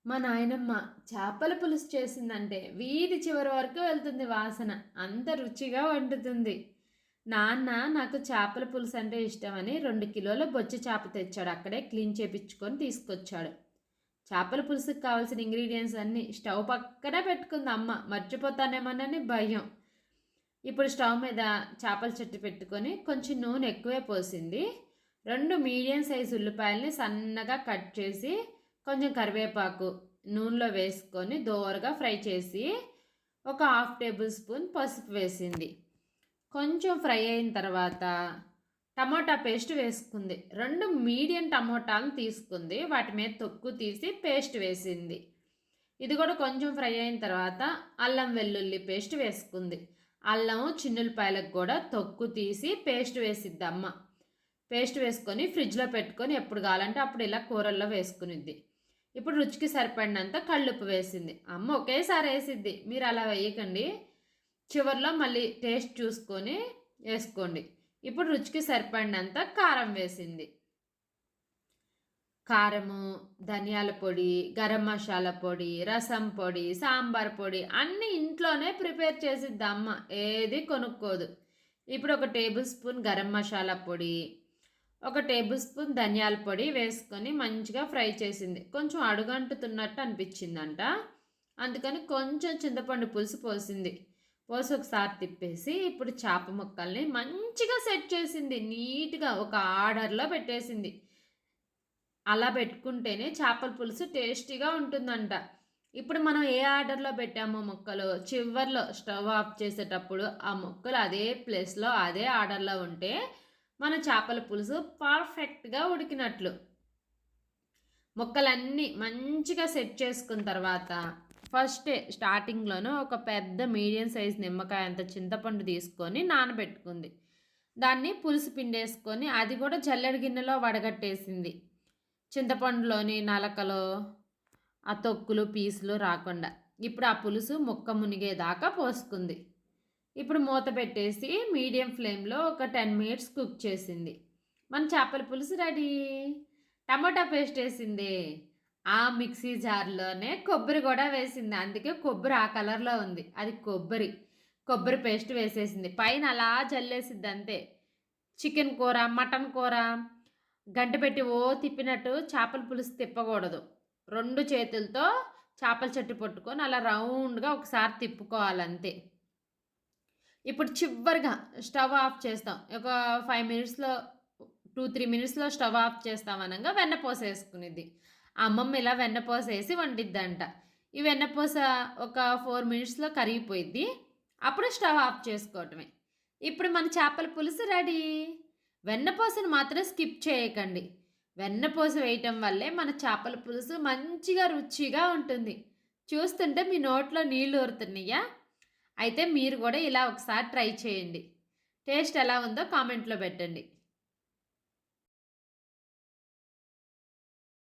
మా నాయనమ్మ చేపల పులుసు చేసిందంటే వీధి చివరి వరకు వెళ్తుంది వాసన. అంత రుచిగా వండుతుంది. నాన్న నాకు చేపల పులుసు అంటే ఇష్టమని 2 కిలోల బొచ్చె చేప తెచ్చాడు. అక్కడే క్లీన్ చేపించుకొని తీసుకొచ్చాడు. చేపల పులుసుకి కావాల్సిన ఇంగ్రీడియంట్స్ అన్నీ స్టవ్ పక్కనే పెట్టుకుంది అమ్మ. మర్చిపోతానేమోనని భయం. ఇప్పుడు స్టవ్ మీద చేపల చెట్టు పెట్టుకొని కొంచెం నూనె ఎక్కువే పోసింది. 2 మీడియం సైజు ఉల్లిపాయల్ని సన్నగా కట్ చేసి కొంచెం కరివేపాకు నూనెలో వేసుకొని దోరగా ఫ్రై చేసి ఒక 1/2 టేబుల్ స్పూన్ పసుపు వేసింది. కొంచెం ఫ్రై అయిన తర్వాత టమోటా పేస్ట్ వేసుకుంది. 2 మీడియం టమోటాలను తీసుకుంది. వాటి మీద తొక్కు తీసి పేస్ట్ వేసింది. ఇది కూడా కొంచెం ఫ్రై అయిన తర్వాత అల్లం వెల్లుల్లి పేస్ట్ వేసుకుంది. అల్లం చిన్నులపాయలకు కూడా తొక్కు తీసి పేస్ట్ వేసిద్ది అమ్మ. పేస్ట్ వేసుకొని ఫ్రిడ్జ్లో పెట్టుకొని ఎప్పుడు కావాలంటే అప్పుడు ఇలా కూరల్లో వేసుకునిద్ది. ఇప్పుడు రుచికి సరిపడినంత కళ్ళుప్పు వేసింది. అమ్మ ఒకేసారి వేసిద్ది, మీరు అలా వేయకండి, చివరిలో మళ్ళీ టేస్ట్ చూసుకొని వేసుకోండి. ఇప్పుడు రుచికి సరిపడినంత కారం వేసింది. కారము, ధనియాల పొడి, గరం మసాలా పొడి, రసం పొడి, సాంబార్ పొడి అన్నీ ఇంట్లోనే ప్రిపేర్ చేసిద్ది అమ్మ. ఏది కొనుక్కోదు. ఇప్పుడు 1 టేబుల్ స్పూన్ గరం మసాలా పొడి, 1 టేబుల్ స్పూన్ ధనియాల పొడి వేసుకొని మంచిగా ఫ్రై చేసింది. కొంచెం అడుగంటుతున్నట్టు అనిపించిందంట. అందుకని కొంచెం చింతపండు పులుసు పోసింది. పోసి ఒకసారి తిప్పేసి ఇప్పుడు చేప ముక్కల్ని మంచిగా సెట్ చేసింది. నీట్గా ఒక ఆర్డర్లో పెట్టేసింది. అలా పెట్టుకుంటేనే చేపల పులుసు టేస్టీగా ఉంటుందంట. ఇప్పుడు మనం ఏ ఆర్డర్లో పెట్టామో ముక్కలు చివర్లో స్టవ్ ఆఫ్ చేసేటప్పుడు ఆ ముక్కలు అదే ప్లేస్లో అదే ఆర్డర్లో ఉంటే మన చేపల పులుసు పర్ఫెక్ట్గా ఉడికినట్లు. ముక్కలన్నీ మంచిగా సెట్ చేసుకున్న తర్వాత ఫస్టే స్టార్టింగ్లోనూ ఒక పెద్ద మీడియం సైజ్ నిమ్మకాయ అంత చింతపండు తీసుకొని నానబెట్టుకుంది. దాన్ని పులుసు పిండేసుకొని అది కూడా జల్లెడ గిన్నెలో వడగట్టేసింది. చింతపండులోని నలకలు ఆ తొక్కులు పీసులు రాకుండా. ఇప్పుడు ఆ పులుసు ముక్క మునిగేదాకా పోసుకుంది. ఇప్పుడు మూత పెట్టేసి మీడియం ఫ్లేమ్లో ఒక 10 మినిట్స్ కుక్ చేసింది. మన చేపల పులుసు రెడీ. టమాటా పేస్ట్ వేసింది. ఆ మిక్సీ జార్లోనే కొబ్బరి కూడా వేసింది. అందుకే కొబ్బరి ఆ కలర్లో ఉంది. అది కొబ్బరి పేస్ట్ వేసేసింది. పైన అలా జల్లేసిద్ది అంతే. చికెన్ కూర, మటన్ కూర గంట పెట్టి తిప్పినట్టు చేపల పులుసు తిప్పకూడదు. 2 చేతులతో చేపల చెట్టు పట్టుకొని అలా రౌండ్గా ఒకసారి తిప్పుకోవాలంతే. ఇప్పుడు చివరిగా స్టవ్ ఆఫ్ చేస్తాం. ఒక 5 మినిట్స్లో 2-3 మినిట్స్లో స్టవ్ ఆఫ్ చేస్తాం అనగా వెన్నపూస వేసుకునేది. అమ్మమ్మ ఇలా వెన్నపూస వేసి వండిద్దంట. ఈ వెన్నపూస ఒక 4 మినిట్స్లో కరిగిపోయిద్ది. అప్పుడు స్టవ్ ఆఫ్ చేసుకోవటమే. ఇప్పుడు మన చేపల పులుసు రెడీ. వెన్నపూసను మాత్రం స్కిప్ చేయకండి. వెన్నపూస వేయటం వల్లే మన చేపల పులుసు మంచిగా రుచిగా ఉంటుంది. చూస్తుంటే మీ నోట్లో నీళ్ళు ఊరుతున్నాయా? అయితే మీరు కూడా ఇలా ఒకసారి ట్రై చేయండి. టేస్ట్ ఎలా ఉందో కామెంట్లో పెట్టండి.